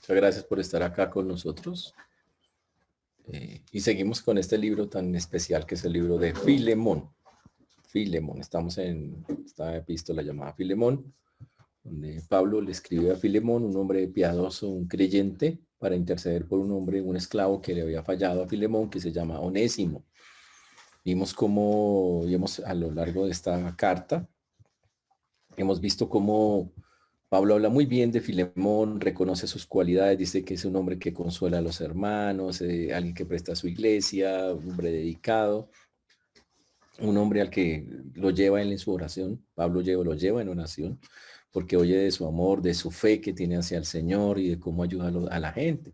Muchas gracias por estar acá con nosotros. Y seguimos con este libro tan especial que es el libro de Filemón. Filemón, estamos en esta epístola llamada Filemón, donde Pablo le escribe a Filemón, un hombre piadoso, un creyente, para interceder por un hombre, un esclavo que le había fallado a Filemón, que se llama Onésimo. Vimos cómo, a lo largo de esta carta, hemos visto cómo Pablo habla muy bien de Filemón, reconoce sus cualidades, dice que es un hombre que consuela a los hermanos, alguien que presta a su iglesia, un hombre dedicado, un hombre al que lo lleva él en su oración. Pablo lo lleva en oración, porque oye de su amor, de su fe que tiene hacia el Señor y de cómo ayuda a la gente.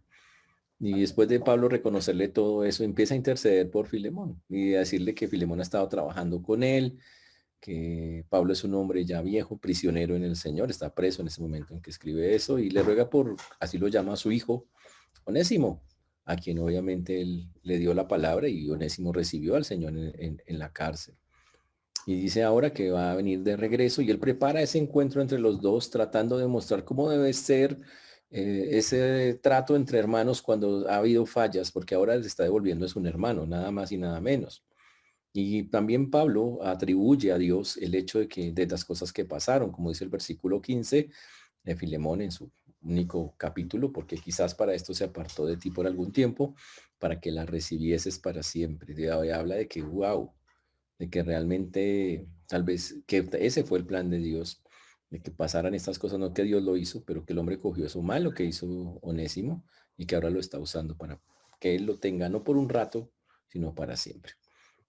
Y después de Pablo reconocerle todo eso, empieza a interceder por Filemón y a decirle que Filemón ha estado trabajando con él, que Pablo es un hombre ya viejo, prisionero en el Señor, está preso en ese momento en que escribe eso, y le ruega por, así lo llama a su hijo, Onésimo, a quien obviamente él le dio la palabra y Onésimo recibió al Señor en la cárcel. Y dice ahora que va a venir de regreso y él prepara ese encuentro entre los dos, tratando de mostrar cómo debe ser ese trato entre hermanos cuando ha habido fallas, porque ahora le está devolviendo es un hermano, nada más y nada menos. Y también Pablo atribuye a Dios el hecho de las cosas que pasaron, como dice el versículo 15 de Filemón en su único capítulo, porque quizás para esto se apartó de ti por algún tiempo, para que la recibieses para siempre. Habla de que, wow, de que realmente tal vez que ese fue el plan de Dios, de que pasaran estas cosas, no que Dios lo hizo, pero que el hombre cogió eso malo que hizo Onésimo y que ahora lo está usando para que él lo tenga, no por un rato, sino para siempre.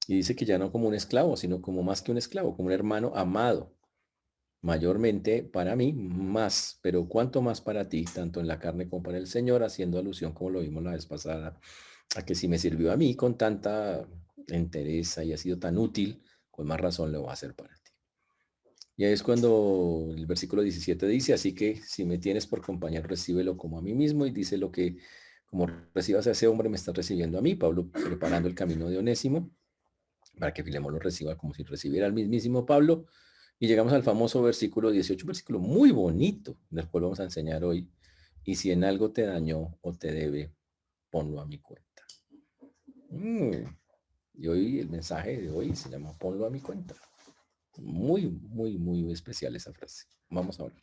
Y dice que ya no como un esclavo, sino como más que un esclavo, como un hermano amado, mayormente para mí, más, pero cuánto más para ti, tanto en la carne como para el Señor, haciendo alusión, como lo vimos la vez pasada, a que si me sirvió a mí con tanta entereza y ha sido tan útil, con más razón lo va a hacer para ti. Y ahí es cuando el versículo 17 dice, así que si me tienes por compañero, recíbelo como a mí mismo, y dice lo que, como recibas a ese hombre, me estás recibiendo a mí, Pablo preparando el camino de Onésimo, para que Filemón lo reciba como si recibiera al mismísimo Pablo. Y llegamos al famoso versículo 18, versículo muy bonito, del cual vamos a enseñar hoy. Y si en algo te dañó o te debe, ponlo a mi cuenta. Y hoy el mensaje de hoy se llama ponlo a mi cuenta. Muy, muy, muy especial esa frase. Vamos a orar.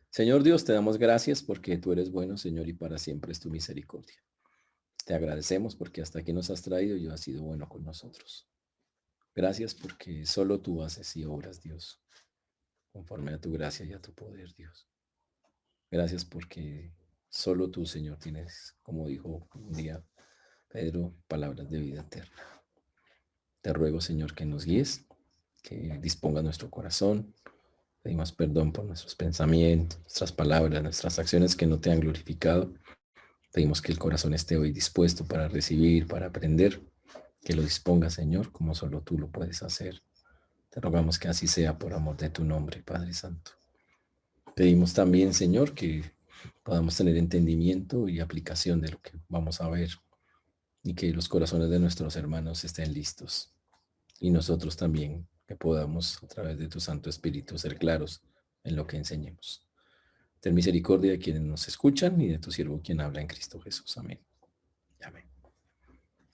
Señor Dios, te damos gracias porque tú eres bueno, Señor, y para siempre es tu misericordia. Te agradecemos porque hasta aquí nos has traído y has sido bueno con nosotros. Gracias porque solo tú haces y obras, Dios, conforme a tu gracia y a tu poder, Dios. Gracias porque solo tú, Señor, tienes, como dijo un día Pedro, palabras de vida eterna. Te ruego, Señor, que nos guíes, que disponga nuestro corazón. Pedimos perdón por nuestros pensamientos, nuestras palabras, nuestras acciones que no te han glorificado. Pedimos que el corazón esté hoy dispuesto para recibir, para aprender. Que lo disponga, Señor, como solo tú lo puedes hacer. Te rogamos que así sea por amor de tu nombre, Padre Santo. Pedimos también, Señor, que podamos tener entendimiento y aplicación de lo que vamos a ver y que los corazones de nuestros hermanos estén listos. Y nosotros también, que podamos, a través de tu Santo Espíritu, ser claros en lo que enseñemos. Ten misericordia de quienes nos escuchan y de tu siervo quien habla en Cristo Jesús. Amén. Amén.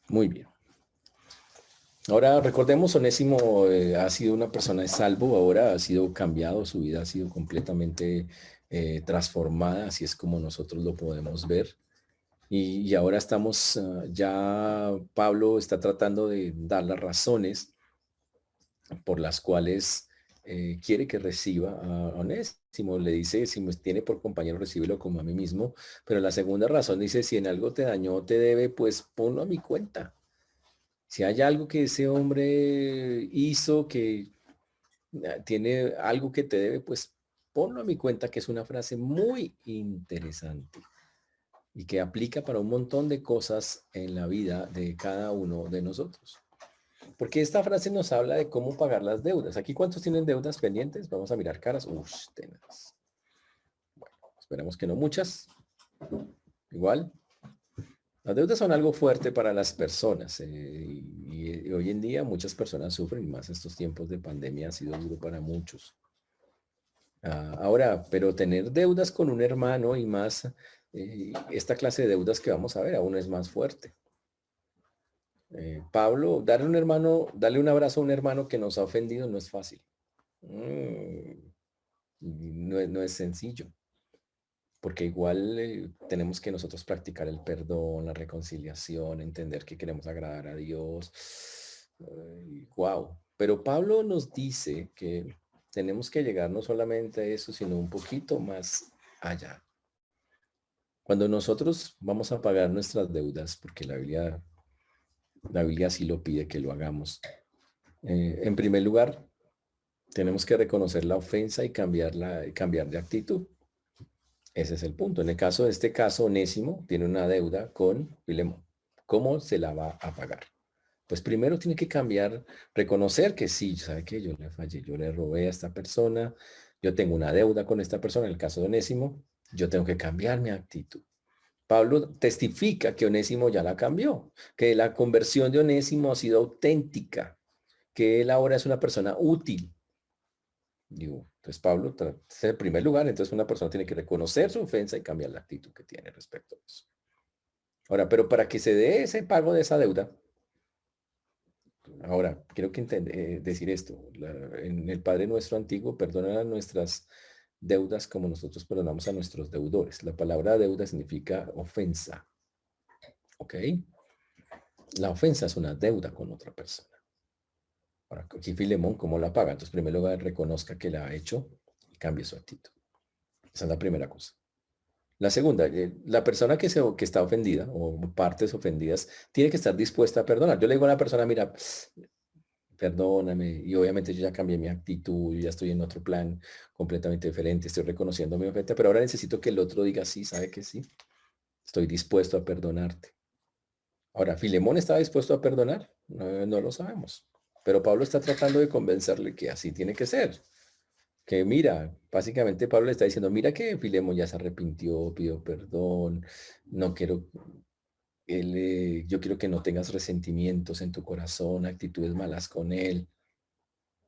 Muy bien. Ahora recordemos, Onésimo ha sido una persona de salvo, ahora ha sido cambiado, su vida ha sido completamente transformada, así es como nosotros lo podemos ver. Y ahora estamos, ya Pablo está tratando de dar las razones por las cuales quiere que reciba a Onésimo. Le dice, si me tiene por compañero, recíbelo como a mí mismo. Pero la segunda razón dice, si en algo te dañó o te debe, pues ponlo a mi cuenta. Si hay algo que ese hombre hizo que tiene algo que te debe, pues ponlo a mi cuenta, que es una frase muy interesante y que aplica para un montón de cosas en la vida de cada uno de nosotros. Porque esta frase nos habla de cómo pagar las deudas. Aquí, ¿cuántos tienen deudas pendientes? Vamos a mirar caras. Tenaz. Bueno, esperemos que no muchas. Igual. Las deudas son algo fuerte para las personas y hoy en día muchas personas sufren, más estos tiempos de pandemia ha sido duro para muchos. Ahora, pero tener deudas con un hermano y más esta clase de deudas que vamos a ver aún es más fuerte. Pablo, darle un abrazo a un hermano que nos ha ofendido no es fácil. No es sencillo, porque igual tenemos que nosotros practicar el perdón, la reconciliación, entender que queremos agradar a Dios. Wow. Pero Pablo nos dice que tenemos que llegar no solamente a eso, sino un poquito más allá. Cuando nosotros vamos a pagar nuestras deudas, porque la Biblia sí lo pide que lo hagamos. En primer lugar, tenemos que reconocer la ofensa y cambiar de actitud. Ese es el punto. En el caso de este caso, Onésimo tiene una deuda con Filemón. ¿Cómo se la va a pagar? Pues primero tiene que cambiar, reconocer que sí, ¿sabe qué? Yo le fallé, yo le robé a esta persona, yo tengo una deuda con esta persona, en el caso de Onésimo, yo tengo que cambiar mi actitud. Pablo testifica que Onésimo ya la cambió, que la conversión de Onésimo ha sido auténtica, que él ahora es una persona útil. Digo, pues Pablo es el primer lugar, entonces una persona tiene que reconocer su ofensa y cambiar la actitud que tiene respecto a eso. Ahora, pero para que se dé ese pago de esa deuda, ahora quiero que decir esto, en el Padre Nuestro antiguo, perdona nuestras deudas como nosotros perdonamos a nuestros deudores. La palabra deuda significa ofensa, ¿ok? La ofensa es una deuda con otra persona. Ahora, aquí Filemón, ¿cómo la paga? Entonces, en primer lugar, reconozca que la ha hecho y cambie su actitud. Esa es la primera cosa. La segunda, la persona que está ofendida o partes ofendidas tiene que estar dispuesta a perdonar. Yo le digo a una persona, mira, perdóname, y obviamente yo ya cambié mi actitud, yo ya estoy en otro plan completamente diferente, estoy reconociendo mi ofensa, pero ahora necesito que el otro diga sí, sabe que sí, estoy dispuesto a perdonarte. Ahora, ¿Filemón estaba dispuesto a perdonar? No, no lo sabemos, pero Pablo está tratando de convencerle que así tiene que ser. Que mira, básicamente Pablo le está diciendo, mira que Filemón ya se arrepintió, pidió perdón, no quiero, yo quiero que no tengas resentimientos en tu corazón, actitudes malas con él.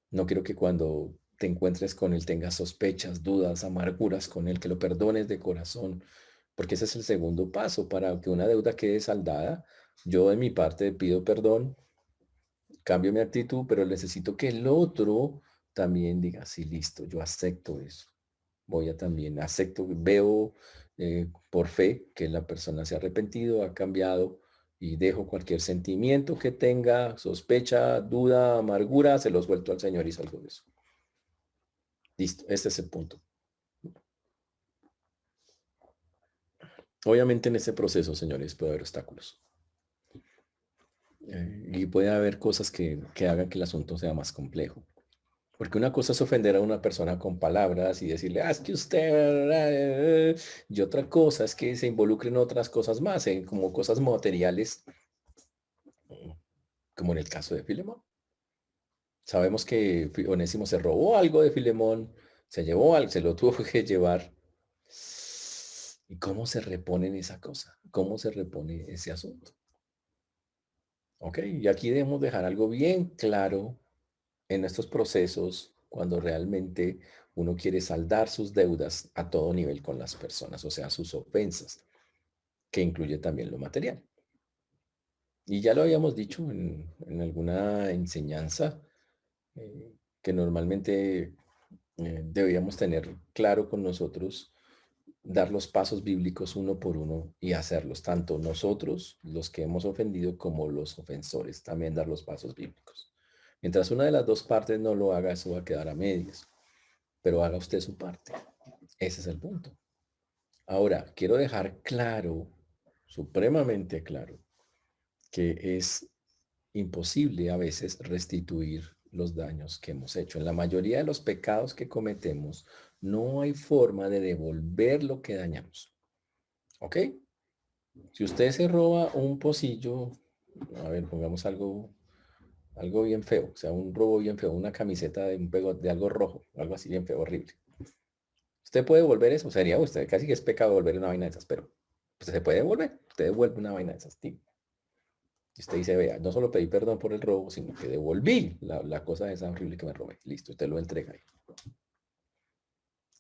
No quiero que cuando te encuentres con él tengas sospechas, dudas, amarguras con él, que lo perdones de corazón, porque ese es el segundo paso para que una deuda quede saldada. Yo de mi parte pido perdón, cambio mi actitud, pero necesito que el otro también diga, sí, listo, yo acepto eso. Voy a también, acepto, veo por fe que la persona se ha arrepentido, ha cambiado y dejo cualquier sentimiento que tenga, sospecha, duda, amargura, se los vuelto al Señor y salgo de eso. Listo, este es el punto. Obviamente en este proceso, señores, puede haber obstáculos. Y puede haber cosas que hagan que el asunto sea más complejo. Porque una cosa es ofender a una persona con palabras y decirle, es que usted, y otra cosa es que se involucren otras cosas más, como cosas materiales, como en el caso de Filemón. Sabemos que Onésimo se robó algo de Filemón, se llevó algo, se lo tuvo que llevar. ¿Y cómo se repone en esa cosa? ¿Cómo se repone ese asunto? Ok, y aquí debemos dejar algo bien claro en estos procesos cuando realmente uno quiere saldar sus deudas a todo nivel con las personas, o sea, sus ofensas, que incluye también lo material. Y ya lo habíamos dicho en alguna enseñanza, que normalmente deberíamos tener claro con nosotros, dar los pasos bíblicos uno por uno y hacerlos, tanto nosotros, los que hemos ofendido, como los ofensores, también dar los pasos bíblicos. Mientras una de las dos partes no lo haga, eso va a quedar a medias, pero haga usted su parte. Ese es el punto. Ahora, quiero dejar claro, supremamente claro, que es imposible a veces restituir los daños que hemos hecho. En la mayoría de los pecados que cometemos, no hay forma de devolver lo que dañamos. ¿Ok? Si usted se roba un pocillo, a ver, pongamos algo bien feo, o sea, un robo bien feo, una camiseta de algo rojo, algo así bien feo, horrible. Usted puede devolver eso, sería usted, casi que es pecado devolver una vaina de esas, pero pues, se puede devolver, usted devuelve una vaina de esas, tío. Y usted dice, vea, no solo pedí perdón por el robo, sino que devolví la cosa esa horrible que me robé. Listo, usted lo entrega ahí.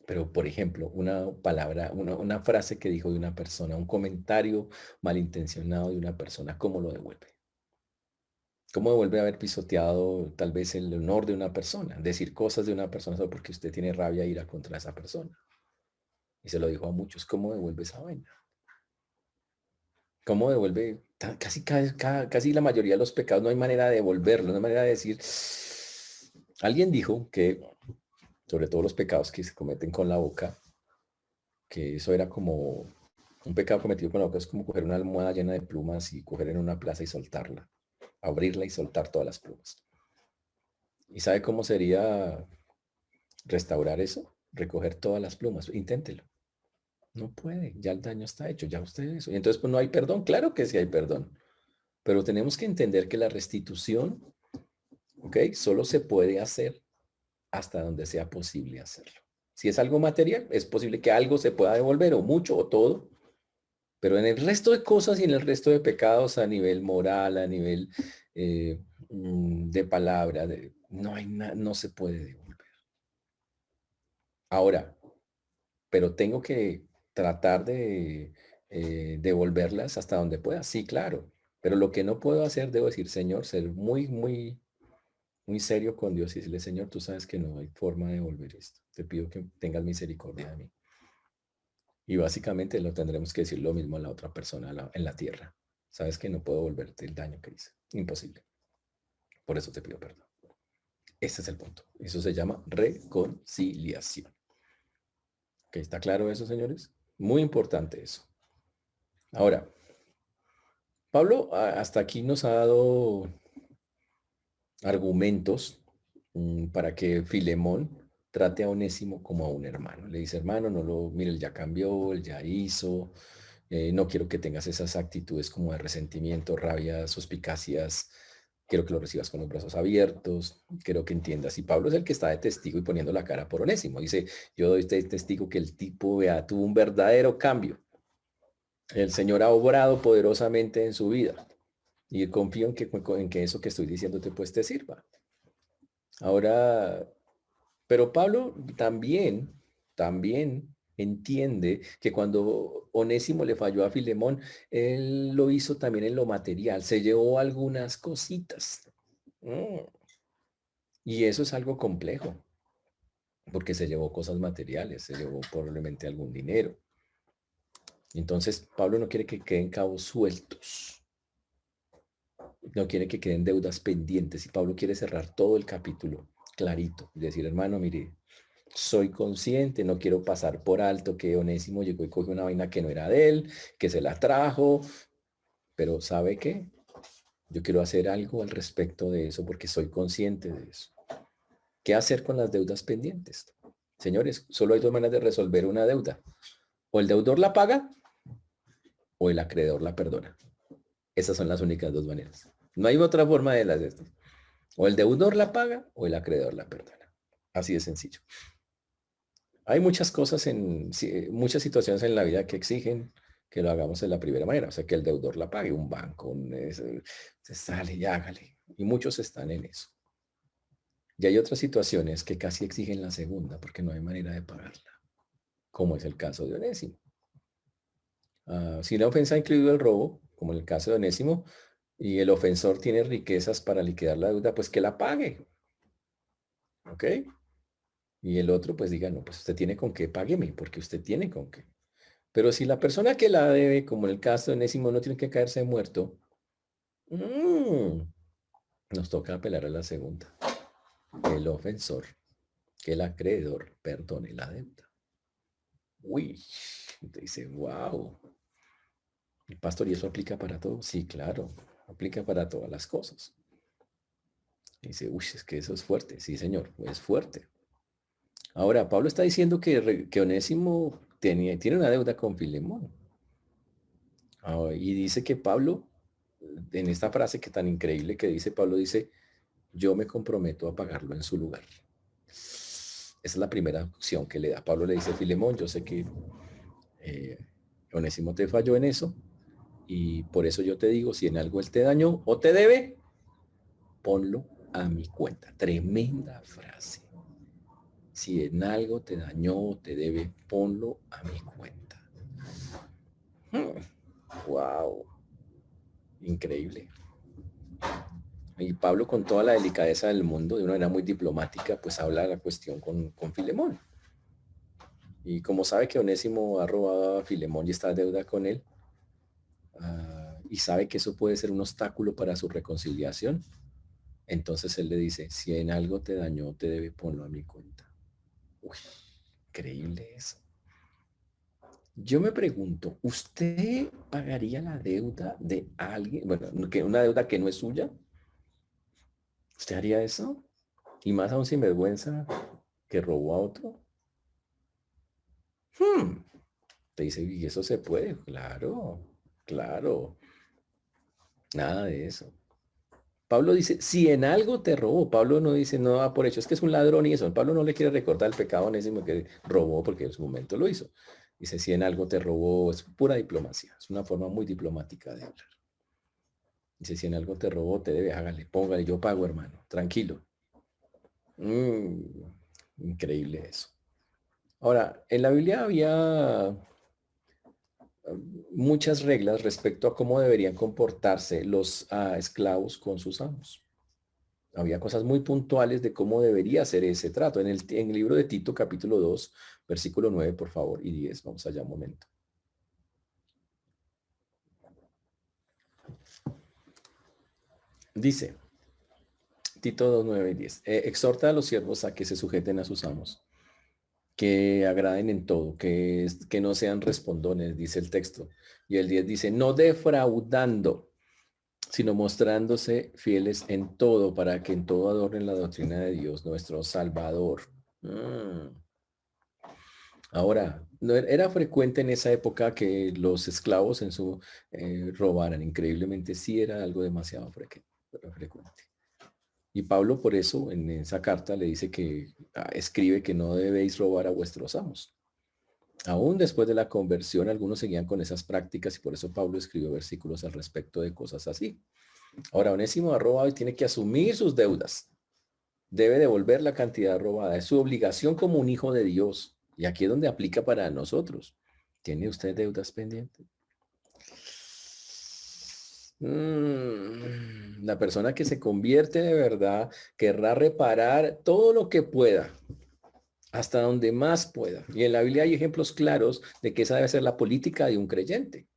Pero, por ejemplo, una palabra, una frase que dijo de una persona, un comentario malintencionado de una persona, ¿cómo lo devuelve? ¿Cómo devuelve haber pisoteado tal vez el honor de una persona? Decir cosas de una persona solo porque usted tiene rabia e ira contra esa persona. Y se lo dijo a muchos, ¿cómo devuelve esa vaina? ¿Cómo devuelve? Casi la mayoría de los pecados no hay manera de devolverlo, no hay manera de decir. Alguien dijo que, sobre todo los pecados que se cometen con la boca, que eso era como un pecado cometido con la boca, es como coger una almohada llena de plumas y coger en una plaza y soltarla, abrirla y soltar todas las plumas. ¿Y sabe cómo sería restaurar eso? Recoger todas las plumas. Inténtelo. No puede, ya el daño está hecho, ya usted eso. Y entonces, pues no hay perdón. Claro que sí hay perdón. Pero tenemos que entender que la restitución, ¿ok? Solo se puede hacer hasta donde sea posible hacerlo. Si es algo material, es posible que algo se pueda devolver, o mucho, o todo. Pero en el resto de cosas y en el resto de pecados a nivel moral, a nivel de palabra, no hay no se puede devolver. Ahora, pero tengo que tratar de devolverlas hasta donde pueda. Sí, claro. Pero lo que no puedo hacer, debo decir, Señor, ser muy, muy, muy serio con Dios y decirle, Señor, tú sabes que no hay forma de devolver esto. Te pido que tengas misericordia de mí. Y básicamente lo tendremos que decir lo mismo a la otra persona en la tierra. Sabes que no puedo volverte el daño que hice. Imposible. Por eso te pido perdón. Este es el punto. Eso se llama reconciliación. ¿Ok? ¿Está claro eso, señores? Muy importante eso. Ahora, Pablo hasta aquí nos ha dado argumentos para que Filemón trate a Onésimo como a un hermano. Le dice, hermano, no lo, mire, él ya cambió, él ya hizo, no quiero que tengas esas actitudes como de resentimiento, rabia, suspicacias, quiero que lo recibas con los brazos abiertos, quiero que entiendas. Y Pablo es el que está de testigo y poniendo la cara por Onésimo. Dice, yo doy este testigo que el tipo vea, tuvo un verdadero cambio. El Señor ha obrado poderosamente en su vida. Y confío en que eso que estoy diciéndote pues te sirva. Ahora, pero Pablo también entiende que cuando Onésimo le falló a Filemón, él lo hizo también en lo material, se llevó algunas cositas. Mm, Y eso es algo complejo, porque se llevó cosas materiales, se llevó probablemente algún dinero. Entonces, Pablo no quiere que queden cabos sueltos, no quiere que queden deudas pendientes, y Pablo quiere cerrar todo el capítulo clarito y decir, hermano, mire, soy consciente, no quiero pasar por alto que Onésimo llegó y cogió una vaina que no era de él, que se la trajo, pero ¿sabe qué? Yo quiero hacer algo al respecto de eso porque soy consciente de eso. ¿Qué hacer con las deudas pendientes? Señores, solo hay dos maneras de resolver una deuda. O el deudor la paga o el acreedor la perdona. Esas son las únicas dos maneras. No hay otra forma de las de estas. O el deudor la paga o el acreedor la perdona. Así de sencillo. Hay muchas cosas muchas situaciones en la vida que exigen que lo hagamos de la primera manera, o sea, que el deudor la pague, un banco, se sale y hágale. Y muchos están en eso. Y hay otras situaciones que casi exigen la segunda, porque no hay manera de pagarla, como es el caso de Onésimo. Si la ofensa ha incluido el robo, como en el caso de Onésimo, y el ofensor tiene riquezas para liquidar la deuda, pues que la pague. ¿Ok? Y el otro pues diga, no, pues usted tiene con qué, págueme, porque usted tiene con qué. Pero si la persona que la debe, como en el caso de Onésimo, no tiene que caerse muerto, nos toca apelar a la segunda. Que el ofensor, que el acreedor perdone la deuda. Uy, te dice, wow. El pastor, ¿y eso aplica para todo? Sí, claro, aplica para todas las cosas. Y dice, uy, es que eso es fuerte. Sí, señor, es fuerte. Ahora, Pablo está diciendo que Onésimo tiene una deuda con Filemón. Y dice que Pablo, en esta frase que tan increíble que dice Pablo, dice, yo me comprometo a pagarlo en su lugar. Esa es la primera opción que le da. Pablo le dice, Filemón, yo sé que eh, Onésimo te falló en eso, y por eso yo te digo, si en algo él te dañó o te debe, ponlo a mi cuenta. Tremenda frase. Si en algo te dañó o te debe, ponlo a mi cuenta. Wow, increíble. Y Pablo, con toda la delicadeza del mundo, de una manera muy diplomática, pues habla la cuestión con Filemón. Y como sabe que Onésimo ha robado a Filemón y está en deuda con él, y sabe que eso puede ser un obstáculo para su reconciliación, entonces él le dice, si en algo te dañó, te debe, ponlo a mi cuenta. Uy, increíble eso. Yo me pregunto, ¿usted pagaría la deuda de alguien? Bueno, que una deuda que no es suya. ¿Usted haría eso? Y más aún sinvergüenza que robó a otro. Te dice, y eso se puede. Claro, claro. Nada de eso. Pablo dice, si en algo te robó, Pablo no dice, no da por hecho, es que es un ladrón y eso. Pablo no le quiere recordar el pecado onésimo que robó porque en su momento lo hizo. Dice, si en algo te robó, es pura diplomacia, es una forma muy diplomática de hablar. Dice, si en algo te robó, te debe, hágale, póngale, yo pago, hermano, tranquilo. Increíble eso. Ahora, en la Biblia había muchas reglas respecto a cómo deberían comportarse los esclavos con sus amos. Había cosas muy puntuales de cómo debería ser ese trato. En el libro de Tito, capítulo 2, versículo 9, por favor, y 10. Vamos allá un momento. Dice, Tito 2, 9 y 10. Exhorta a los siervos a que se sujeten a sus amos, que agraden en todo, que no sean respondones, dice el texto. Y el 10 dice, no defraudando, sino mostrándose fieles en todo, para que en todo adornen la doctrina de Dios, nuestro Salvador. Ahora, era frecuente en esa época que los esclavos en su robaran. Increíblemente sí era algo demasiado frecuente. Y Pablo por eso en esa carta le dice que escribe que no debéis robar a vuestros amos. Aún después de la conversión, algunos seguían con esas prácticas y por eso Pablo escribió versículos al respecto de cosas así. Ahora, Onésimo ha robado y tiene que asumir sus deudas. Debe devolver la cantidad robada. Es su obligación como un hijo de Dios. Y aquí es donde aplica para nosotros. ¿Tiene usted deudas pendientes? La persona que se convierte de verdad querrá reparar todo lo que pueda, hasta donde más pueda. Y en la Biblia hay ejemplos claros de que esa debe ser la política de un creyente.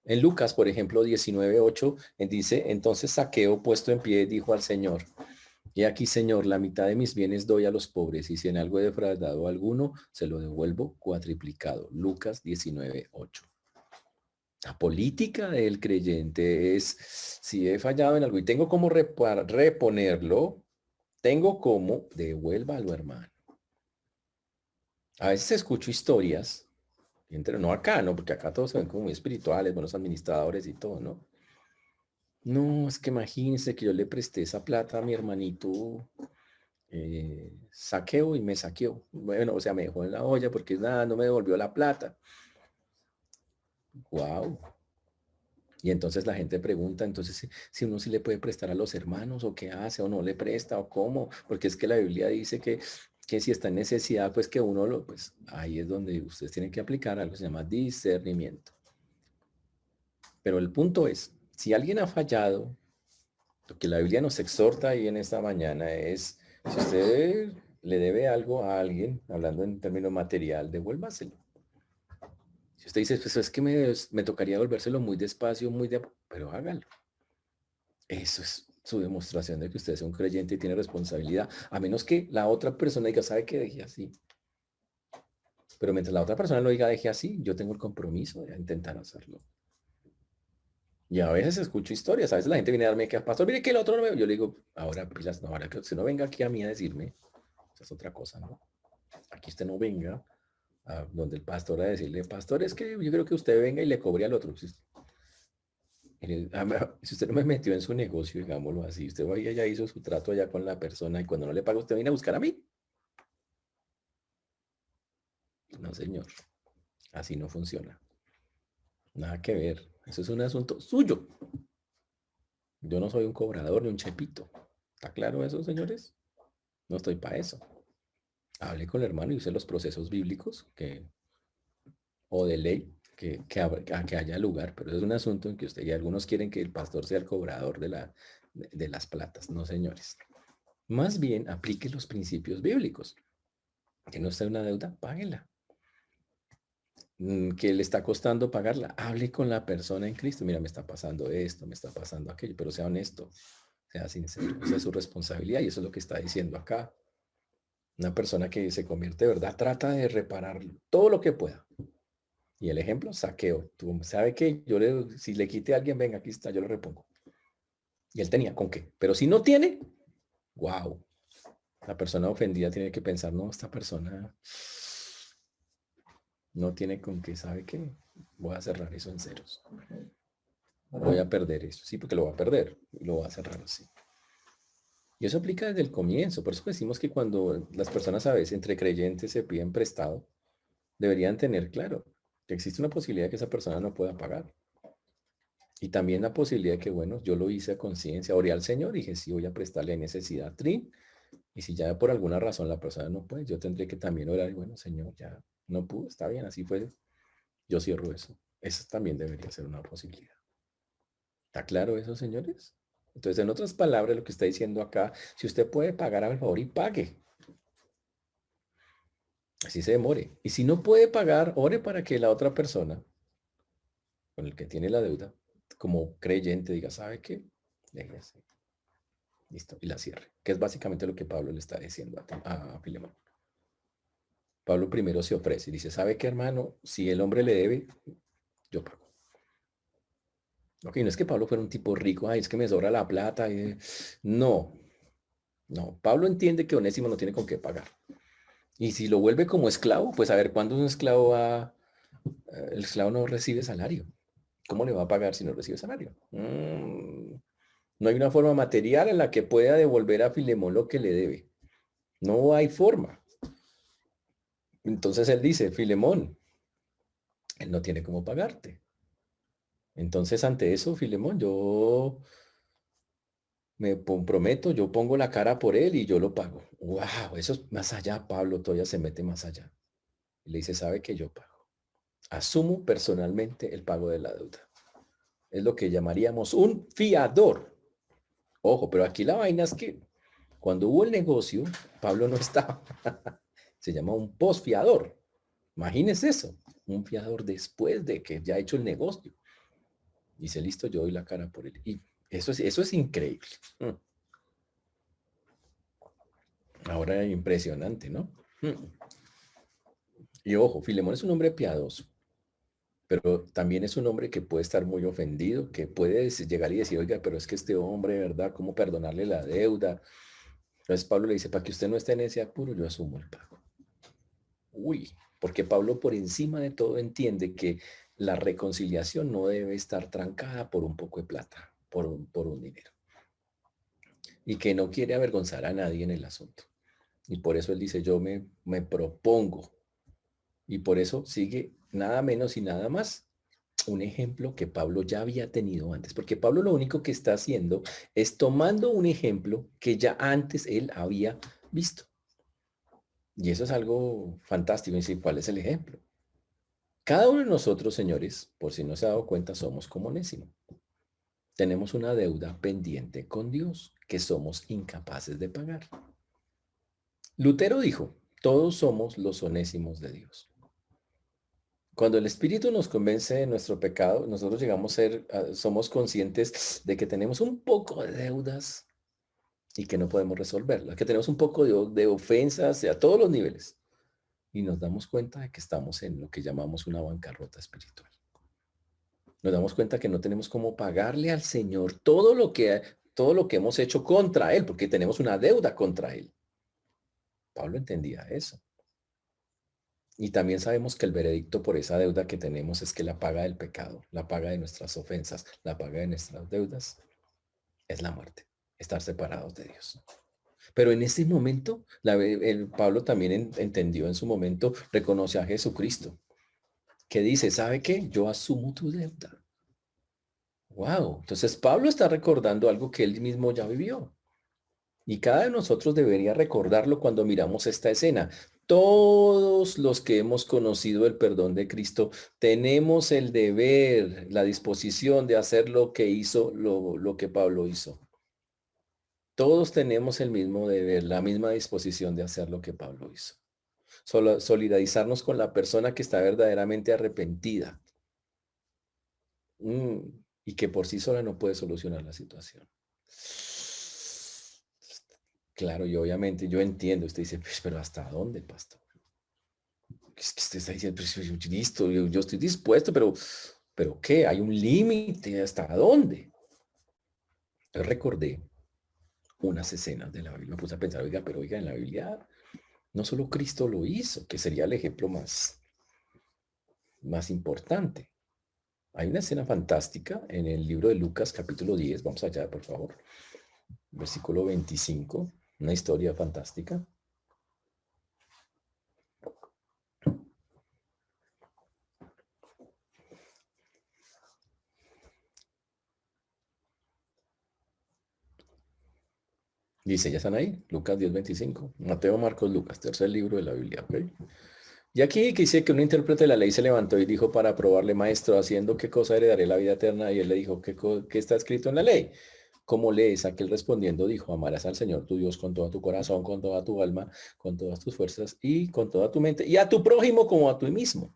En Lucas, por ejemplo, 19:8, dice, entonces Zaqueo, puesto en pie, dijo al Señor, y aquí, Señor, la mitad de mis bienes doy a los pobres, y si en algo he defraudado a alguno, se lo devuelvo cuatriplicado. Lucas 19:8. La política del creyente es, si he fallado en algo y tengo como reponerlo, tengo como, devuélvalo, hermano. A veces escucho historias, no acá, ¿no? Porque acá todos se ven como muy espirituales, buenos administradores y todo, ¿no? No, es que imagínense que yo le presté esa plata a mi hermanito saqueo y me saqueó. Bueno, o sea, me dejó en la olla porque nada, no me devolvió la plata. Wow. Y entonces la gente pregunta, entonces, si uno sí le puede prestar a los hermanos o qué hace o no le presta o cómo, porque es que la Biblia dice que si está en necesidad, pues que uno lo, pues ahí es donde ustedes tienen que aplicar algo que se llama discernimiento. Pero el punto es, si alguien ha fallado, lo que la Biblia nos exhorta ahí en esta mañana es, si usted le debe algo a alguien, hablando en términos material, devuélvaselo. Si usted dice, pues es que me tocaría devolvérselo muy despacio, pero hágalo. Eso es su demostración de que usted es un creyente y tiene responsabilidad, a menos que la otra persona diga, ¿sabe qué? Deje así. Pero mientras la otra persona lo diga, deje así, yo tengo el compromiso de intentar hacerlo. Y a veces escucho historias, a veces la gente viene a darme que, pastor, mire que el otro no me... Yo le digo, ahora pilas, no, ahora que usted no venga aquí a mí a decirme, esa es otra cosa, ¿no? Aquí usted no venga a donde el pastor a decirle, pastor, es que yo creo que usted venga y le cobre al otro. Si usted no me metió en su negocio, digámoslo así, usted vaya ya hizo su trato allá con la persona y cuando no le paga, usted viene a buscar a mí. No, señor, así no funciona. Nada que ver. Eso es un asunto suyo. Yo no soy un cobrador ni un chepito. ¿Está claro eso, señores? No estoy para eso. Hable con el hermano y use los procesos bíblicos o de ley que haya lugar, pero es un asunto en que usted y algunos quieren que el pastor sea el cobrador de las platas. No, señores. Más bien, aplique los principios bíblicos. Que no está en una deuda, páguela. Que le está costando pagarla, hable con la persona en Cristo. Mira, me está pasando esto, me está pasando aquello, pero sea honesto, sea sincero. Esa es su responsabilidad y eso es lo que está diciendo acá. Una persona que se convierte de verdad trata de reparar todo lo que pueda. Y el ejemplo, saqueo. Tú sabes que si le quite a alguien, venga, aquí está, yo lo repongo. Y él tenía con qué. Pero si no tiene, wow. La persona ofendida tiene que pensar, no, esta persona no tiene con qué, ¿sabe qué? Voy a cerrar eso en ceros. Voy a perder eso. Sí, porque lo va a perder. Y lo va a cerrar así. Y eso aplica desde el comienzo. Por eso decimos que cuando las personas a veces entre creyentes se piden prestado, deberían tener claro que existe una posibilidad de que esa persona no pueda pagar. Y también la posibilidad de que, bueno, yo lo hice a conciencia, oré al Señor y dije, sí, voy a prestarle necesidad, Trin. Y si ya por alguna razón la persona no puede, yo tendré que también orar y, bueno, Señor, ya no pudo, está bien, así fue. Yo cierro eso. Eso también debería ser una posibilidad. ¿Está claro eso, señores? Entonces, en otras palabras, lo que está diciendo acá, si usted puede pagar a favor y pague, así se demore. Y si no puede pagar, ore para que la otra persona con el que tiene la deuda, como creyente, diga, ¿sabe qué? Déjese. Listo. Y la cierre. Que es básicamente lo que Pablo le está diciendo a Filemón. Pablo primero se ofrece y dice, ¿sabe qué, hermano? Si el hombre le debe, yo pago. Ok, no es que Pablo fuera un tipo rico, ay, es que me sobra la plata. No, no. Pablo entiende que Onésimo no tiene con qué pagar. Y si lo vuelve como esclavo, pues a ver, ¿cuándo un esclavo el esclavo no recibe salario? ¿Cómo le va a pagar si no recibe salario? No hay una forma material en la que pueda devolver a Filemón lo que le debe. No hay forma. Entonces él dice, Filemón, él no tiene cómo pagarte. Entonces ante eso, Filemón, yo me comprometo, yo pongo la cara por él y yo lo pago. Wow, eso es más allá, Pablo todavía se mete más allá. Y le dice, sabe que yo pago. Asumo personalmente el pago de la deuda. Es lo que llamaríamos un fiador. Ojo, pero aquí la vaina es que cuando hubo el negocio, Pablo no estaba. Se llama un posfiador. Imagínese eso, un fiador después de que ya ha hecho el negocio. Dice, listo, yo doy la cara por él. Y eso es increíble. Ahora impresionante, ¿no? Y ojo, Filemón es un hombre piadoso, pero también es un hombre que puede estar muy ofendido, que puede llegar y decir, oiga, pero es que este hombre, ¿verdad? ¿Cómo perdonarle la deuda? Entonces Pablo le dice, para que usted no esté en ese apuro, yo asumo el pago. Uy, porque Pablo por encima de todo entiende que la reconciliación no debe estar trancada por un poco de plata, por un dinero. Y que no quiere avergonzar a nadie en el asunto. Y por eso él dice, yo me propongo. Y por eso sigue nada menos y nada más un ejemplo que Pablo ya había tenido antes. Porque Pablo lo único que está haciendo es tomando un ejemplo que ya antes él había visto. Y eso es algo fantástico. Y decir, ¿cuál es el ejemplo? Cada uno de nosotros, señores, por si no se ha dado cuenta, somos como Onésimo. Tenemos una deuda pendiente con Dios que somos incapaces de pagar. Lutero dijo, todos somos los onésimos de Dios. Cuando el Espíritu nos convence de nuestro pecado, nosotros llegamos a ser, somos conscientes de que tenemos un poco de deudas y que no podemos resolverlas, que tenemos un poco de ofensas a todos los niveles. Y nos damos cuenta de que estamos en lo que llamamos una bancarrota espiritual. Nos damos cuenta que no tenemos cómo pagarle al Señor todo lo que hemos hecho contra Él, porque tenemos una deuda contra Él. Pablo entendía eso. Y también sabemos que el veredicto por esa deuda que tenemos es que la paga del pecado, la paga de nuestras ofensas, la paga de nuestras deudas es la muerte, estar separados de Dios. Pero en ese momento, Pablo también entendió en su momento, reconoce a Jesucristo, que dice, ¿sabe qué? Yo asumo tu deuda. Wow. Entonces Pablo está recordando algo que él mismo ya vivió. Y cada de nosotros debería recordarlo cuando miramos esta escena. Todos los que hemos conocido el perdón de Cristo tenemos el deber, la disposición de hacer lo que hizo, lo que Pablo hizo. Todos tenemos el mismo deber, la misma disposición de hacer lo que Pablo hizo. Solidarizarnos con la persona que está verdaderamente arrepentida y que por sí sola no puede solucionar la situación. Claro, y obviamente yo entiendo, usted dice, pues, pero ¿hasta dónde, pastor? Es que usted está diciendo, pues, listo, yo estoy dispuesto, pero ¿qué? Hay un límite, ¿hasta dónde? Yo recordé unas escenas de la Biblia, me puse a pensar, oiga, pero oiga, en la Biblia no solo Cristo lo hizo, que sería el ejemplo más importante. Hay una escena fantástica en el libro de Lucas, capítulo 10, vamos allá, por favor, versículo 25, una historia fantástica. Dice, ¿ya están ahí? Lucas 10:25. Mateo, Marcos, Lucas, tercer libro de la Biblia, ¿ok? Y aquí dice que un intérprete de la ley se levantó y dijo para probarle, maestro, ¿haciendo qué cosa heredaré la vida eterna? Y él le dijo, ¿qué está escrito en la ley? ¿Cómo lees? Aquel respondiendo dijo, amarás al Señor tu Dios con todo tu corazón, con toda tu alma, con todas tus fuerzas y con toda tu mente, y a tu prójimo como a ti mismo.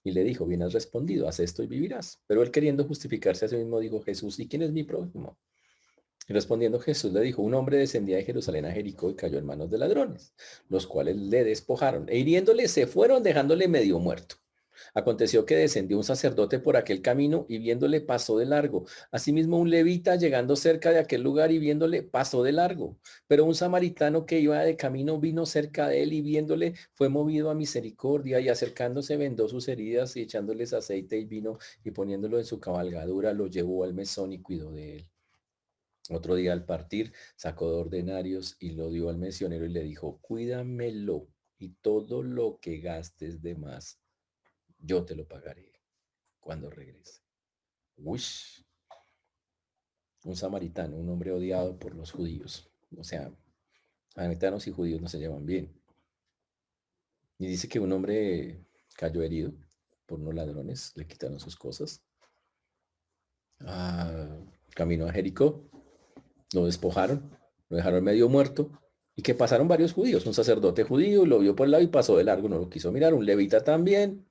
Y le dijo, bien has respondido, haz esto y vivirás. Pero él queriendo justificarse a sí mismo dijo, Jesús, ¿y quién es mi prójimo? Y respondiendo Jesús le dijo, un hombre descendía de Jerusalén a Jericó y cayó en manos de ladrones, los cuales le despojaron e hiriéndole se fueron dejándole medio muerto. Aconteció que descendió un sacerdote por aquel camino y viéndole pasó de largo. Asimismo un levita llegando cerca de aquel lugar y viéndole pasó de largo. Pero un samaritano que iba de camino vino cerca de él y viéndole fue movido a misericordia y acercándose vendó sus heridas y echándoles aceite y vino y poniéndolo en su cabalgadura lo llevó al mesón y cuidó de él. Otro día al partir sacó 2 denarios y lo dio al misionero y le dijo, cuídamelo y todo lo que gastes de más, yo te lo pagaré cuando regrese. Uy, un samaritano, un hombre odiado por los judíos. O sea, samaritanos y judíos no se llevan bien. Y dice que un hombre cayó herido por unos ladrones, le quitaron sus cosas. Ah, caminó a Jericó, lo despojaron, lo dejaron medio muerto y que pasaron varios judíos. Un sacerdote judío lo vio por el lado y pasó de largo, no lo quiso mirar. Un levita también,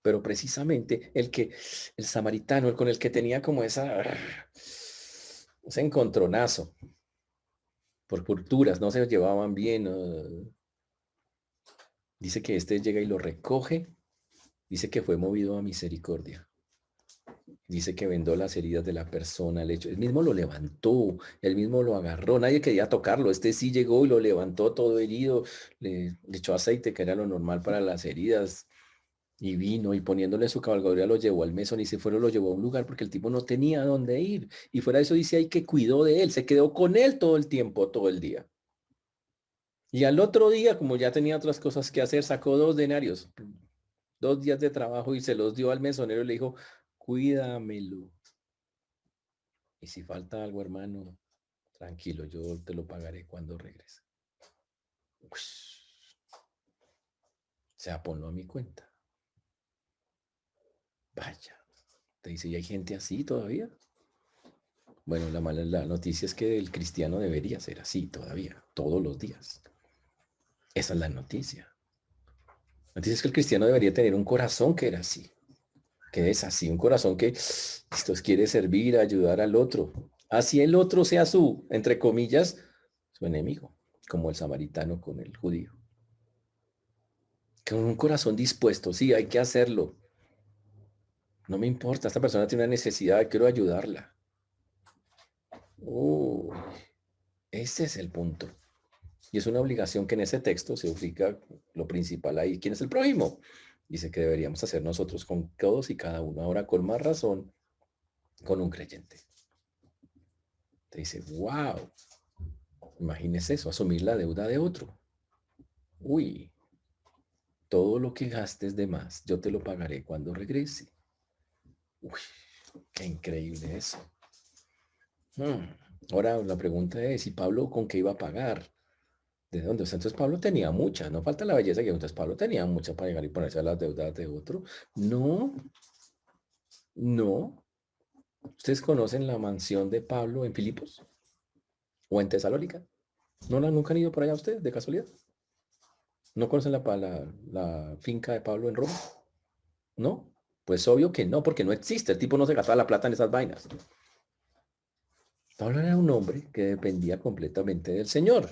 pero precisamente el samaritano, el con el que tenía como ese encontronazo por culturas, no se llevaban bien. Dice que este llega y lo recoge, dice que fue movido a misericordia. Dice que vendó las heridas de la persona, el hecho, él mismo lo levantó, él mismo lo agarró, nadie quería tocarlo, este sí llegó y lo levantó todo herido, le echó aceite, que era lo normal para las heridas, y vino y poniéndole su cabalgadura lo llevó al mesón y se fueron, lo llevó a un lugar porque el tipo no tenía dónde ir. Y fuera de eso dice ahí que cuidó de él, se quedó con él todo el tiempo, todo el día. Y al otro día, como ya tenía otras cosas que hacer, sacó 2 denarios, 2 días de trabajo y se los dio al mesonero y le dijo, cuídamelo. Y si falta algo, hermano, tranquilo, yo te lo pagaré cuando regrese. Ush, o sea, ponlo a mi cuenta. Vaya. Te dice, ¿y hay gente así todavía? Bueno, la noticia es que el cristiano debería ser así todavía, todos los días. Esa es la noticia. La noticia es que el cristiano debería tener un corazón que era así, que es así, un corazón que esto quiere servir, ayudar al otro. Así el otro sea su, entre comillas, su enemigo, como el samaritano con el judío. Con un corazón dispuesto, sí, hay que hacerlo. No me importa, esta persona tiene una necesidad, quiero ayudarla. Ese es el punto. Y es una obligación que en ese texto se ubica lo principal ahí. ¿Quién es el prójimo? Dice que deberíamos hacer nosotros con todos y cada uno. Ahora, con más razón, con un creyente. Te dice, wow, imagínese eso, asumir la deuda de otro. Uy, todo lo que gastes de más, yo te lo pagaré cuando regrese. Uy, qué increíble eso. Ahora la pregunta es, ¿y Pablo con qué iba a pagar? ¿De dónde? O sea, entonces Pablo tenía mucha, no falta la belleza que entonces Pablo tenía mucha para llegar y ponerse a las deudas de otro. No, no. ¿Ustedes conocen la mansión de Pablo en Filipos o en Tesalónica? ¿No la nunca han ido por allá ustedes, de casualidad? ¿No conocen la finca de Pablo en Roma? ¿No? Pues obvio que no, porque no existe. El tipo no se gastaba la plata en esas vainas. Pablo era un hombre que dependía completamente del Señor.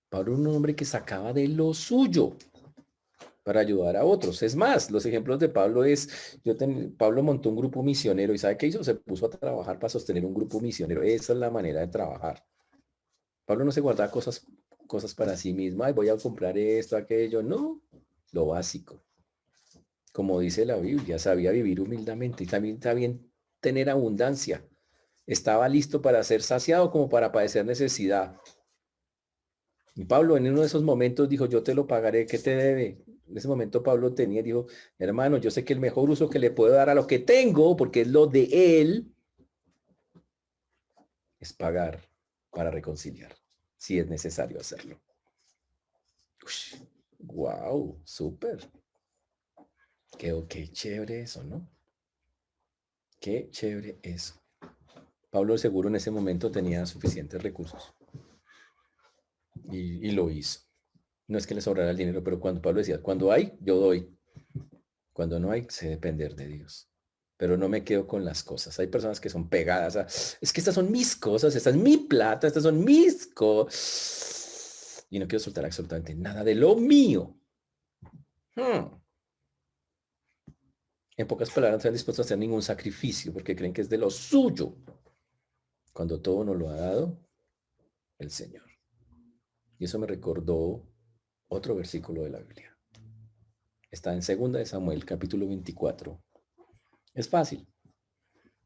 Pablo era un hombre que sacaba de lo suyo para ayudar a otros. Es más, los ejemplos de Pablo es, Pablo montó un grupo misionero y ¿sabe qué hizo? Se puso a trabajar para sostener un grupo misionero. Esa es la manera de trabajar. Pablo no se guardaba cosas para sí mismo. Ay, voy a comprar esto, aquello. No, lo básico. Como dice la Biblia, sabía vivir humildemente y también está bien tener abundancia. Estaba listo para ser saciado como para padecer necesidad. Y Pablo en uno de esos momentos dijo, yo te lo pagaré, ¿qué te debe? En ese momento Pablo tenía, dijo, hermano, yo sé que el mejor uso que le puedo dar a lo que tengo, porque es lo de él, es pagar para reconciliar, si es necesario hacerlo. Wow, súper. Qué chévere eso, ¿no? Qué chévere eso. Pablo seguro en ese momento tenía suficientes recursos y lo hizo. No es que le sobrara el dinero, pero cuando Pablo decía, cuando hay, yo doy. Cuando no hay, sé depender de Dios. Pero no me quedo con las cosas. Hay personas que son pegadas a, es que estas son mis cosas, esta es mi plata, estas son mis cosas. Y no quiero soltar absolutamente nada de lo mío. En pocas palabras, no están dispuestos a hacer ningún sacrificio porque creen que es de lo suyo. Cuando todo nos lo ha dado el Señor. Y eso me recordó otro versículo de la Biblia. Está en 2 de Samuel, capítulo 24. Es fácil.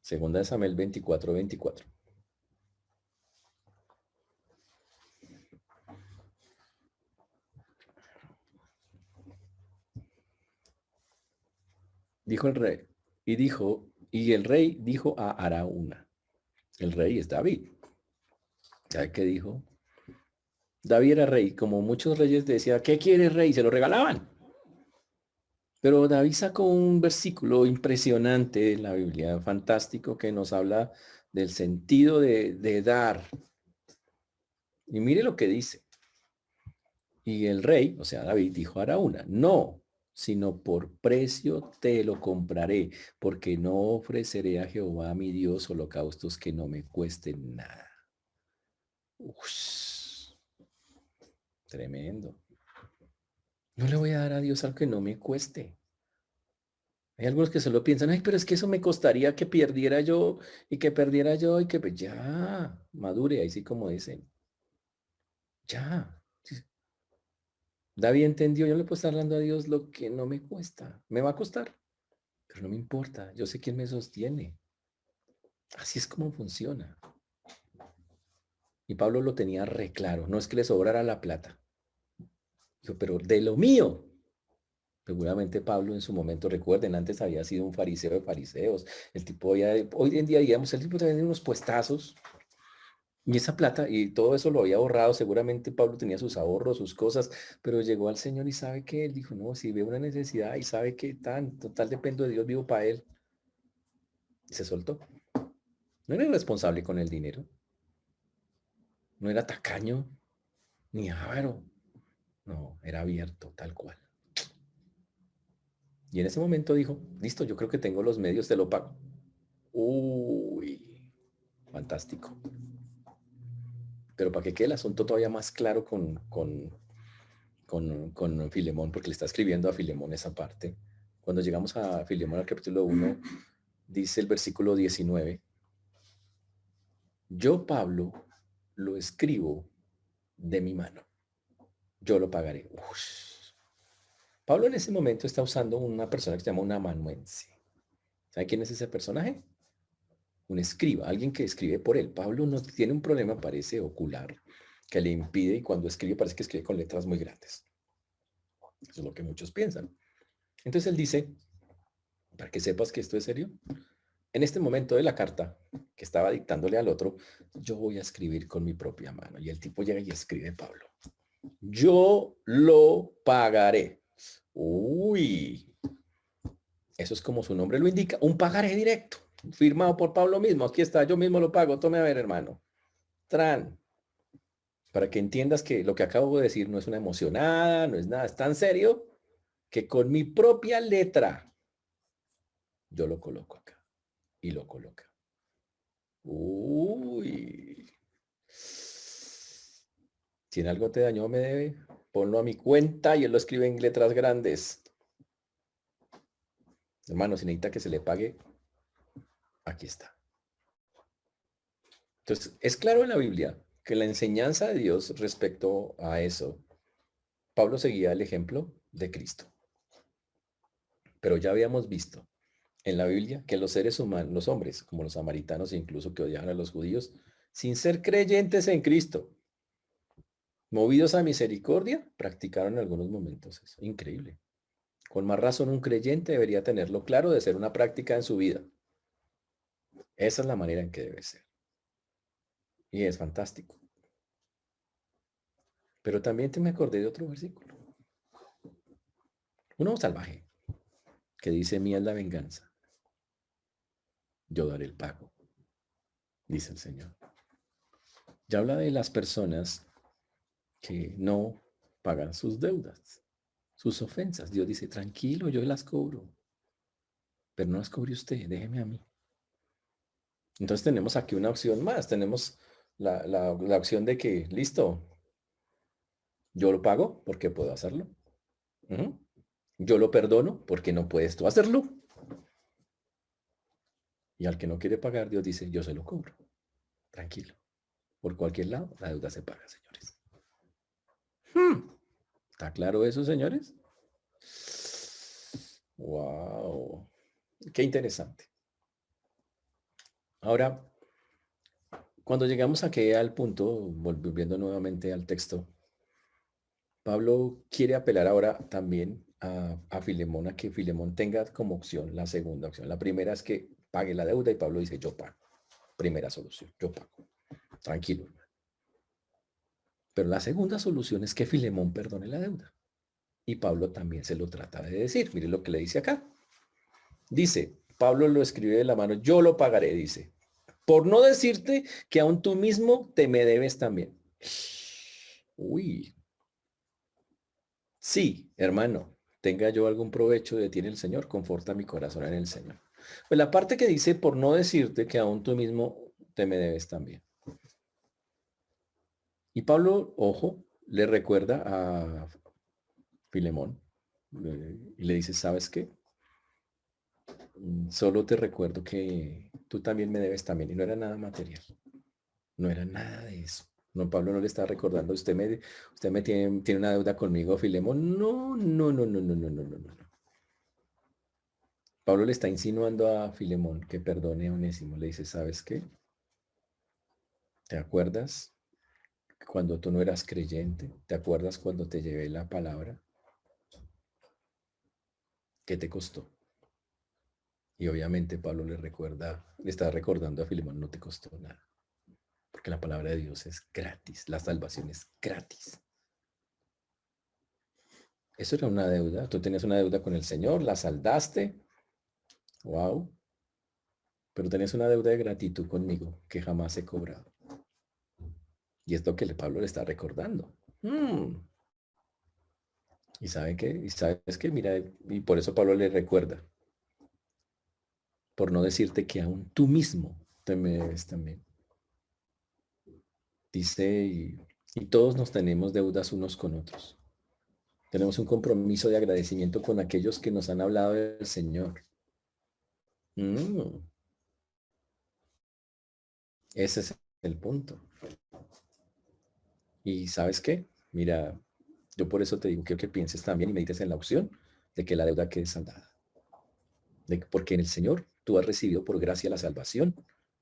2 de Samuel 24, 24. Dijo el rey, y el rey dijo a Araúna. El rey es David. ¿Sabe qué dijo? David era rey, como muchos reyes decían, ¿qué quiere rey? Se lo regalaban. Pero David sacó un versículo impresionante en la Biblia, fantástico, que nos habla del sentido de dar. Y mire lo que dice. Y el rey, o sea, David, dijo a Araúna, no, sino por precio te lo compraré, porque no ofreceré a Jehová mi Dios holocaustos que no me cuesten nada. Ush, tremendo. No le voy a dar a Dios algo que no me cueste. Hay algunos que solo piensan, ay, pero es que eso me costaría que perdiera yo y que perdiera yo y que pues, ya, madure, ahí sí como dicen. Ya. Sí. David entendió, yo no le puedo estar dando a Dios lo que no me cuesta. Me va a costar, pero no me importa. Yo sé quién me sostiene. Así es como funciona. Y Pablo lo tenía re claro. No es que le sobrara la plata. Dijo, pero de lo mío. Seguramente Pablo en su momento, recuerden, antes había sido un fariseo de fariseos. El tipo hoy en día, digamos, el tipo tenía unos puestazos y esa plata y todo eso lo había ahorrado. Seguramente Pablo tenía sus ahorros, sus cosas, pero llegó al Señor y sabe que él dijo, no, si ve una necesidad y sabe que tan total dependo de Dios, vivo para él. Y se soltó. No era irresponsable con el dinero, no era tacaño, ni avaro. No, era abierto, tal cual. Y en ese momento dijo, listo, yo creo que tengo los medios, te lo pago. Uy, fantástico. Pero para que quede el asunto todavía más claro con Filemón, porque le está escribiendo a Filemón esa parte. Cuando llegamos a Filemón al capítulo 1, dice el versículo 19, yo, Pablo, lo escribo de mi mano. Yo lo pagaré. Ush. Pablo en ese momento está usando una persona que se llama un amanuense. ¿Sabe quién es ese personaje? Un escriba, alguien que escribe por él. Pablo no tiene un problema, parece ocular, que le impide y cuando escribe parece que escribe con letras muy grandes. Eso es lo que muchos piensan. Entonces él dice, para que sepas que esto es serio, en este momento de la carta que estaba dictándole al otro, yo voy a escribir con mi propia mano. Y el tipo llega y escribe Pablo. Yo lo pagaré. Uy, eso es como su nombre lo indica, un pagaré directo, firmado por Pablo mismo. Aquí está, yo mismo lo pago. Tome a ver, hermano. Tran. Para que entiendas que lo que acabo de decir no es una emocionada, no es nada, es tan serio que con mi propia letra yo lo coloco acá y lo coloca. Uy. Si en algo te dañó, me debe, ponlo a mi cuenta y él lo escribe en letras grandes. Hermano, si necesita que se le pague, aquí está. Entonces, es claro en la Biblia que la enseñanza de Dios respecto a eso, Pablo seguía el ejemplo de Cristo. Pero ya habíamos visto en la Biblia que los seres humanos, los hombres, como los samaritanos, incluso que odiaban a los judíos, sin ser creyentes en Cristo, movidos a misericordia, practicaron en algunos momentos eso. Increíble. Con más razón, un creyente debería tenerlo claro de ser una práctica en su vida. Esa es la manera en que debe ser. Y es fantástico. Pero también me acordé de otro versículo. Uno salvaje que dice, mía es la venganza. Yo daré el pago, dice el Señor. Ya habla de las personas que no pagan sus deudas, sus ofensas. Dios dice, tranquilo, yo las cobro. Pero no las cobre usted, déjeme a mí. Entonces tenemos aquí una opción más. Tenemos la opción de que, listo, yo lo pago porque puedo hacerlo. Yo lo perdono porque no puedes tú hacerlo. Y al que no quiere pagar, Dios dice, yo se lo cobro. Tranquilo. Por cualquier lado, la deuda se paga, señores. ¿Está claro eso, señores? Wow. Qué interesante. Ahora, cuando llegamos aquí al punto, volviendo nuevamente al texto, Pablo quiere apelar ahora también a Filemón, a que Filemón tenga como opción la segunda opción. La primera es que pague la deuda y Pablo dice, yo pago. Primera solución, yo pago. Tranquilo. Pero la segunda solución es que Filemón perdone la deuda. Y Pablo también se lo trata de decir. Mire lo que le dice acá. Dice, Pablo lo escribe de la mano, yo lo pagaré, dice. Por no decirte que aún tú mismo te me debes también. Uy. Sí, hermano, tenga yo algún provecho de ti en el Señor, conforta mi corazón en el Señor. Pues la parte que dice, por no decirte que aún tú mismo te me debes también. Y Pablo, ojo, le recuerda a Filemón y le dice, ¿sabes qué? Solo te recuerdo que tú también me debes también. Y no era nada material. No era nada de eso. No, Pablo no le está recordando, usted me tiene una deuda conmigo, Filemón. No, no, no, no, no, no, no, no, no. Pablo le está insinuando a Filemón que perdone a Onésimo. Le dice, ¿sabes qué? ¿Te acuerdas cuando tú no eras creyente? ¿Te acuerdas cuando te llevé la palabra? ¿Qué te costó? Y obviamente Pablo le está recordando a Filemón, no te costó nada. Porque la palabra de Dios es gratis, la salvación es gratis. Eso era una deuda, tú tenías una deuda con el Señor, la saldaste, wow, pero tenías una deuda de gratitud conmigo que jamás he cobrado. Y es lo que Pablo le está recordando. ¿Y saben qué? ¿Y sabes qué? Mira, y por eso Pablo le recuerda, por no decirte que aún tú mismo te me debes también. Dice, y todos nos tenemos deudas unos con otros. Tenemos un compromiso de agradecimiento con aquellos que nos han hablado del Señor. Ese es el punto. ¿Y sabes qué? Mira, yo por eso te digo que pienses también y medites en la opción de que la deuda quede saldada. Porque en el Señor tú has recibido por gracia la salvación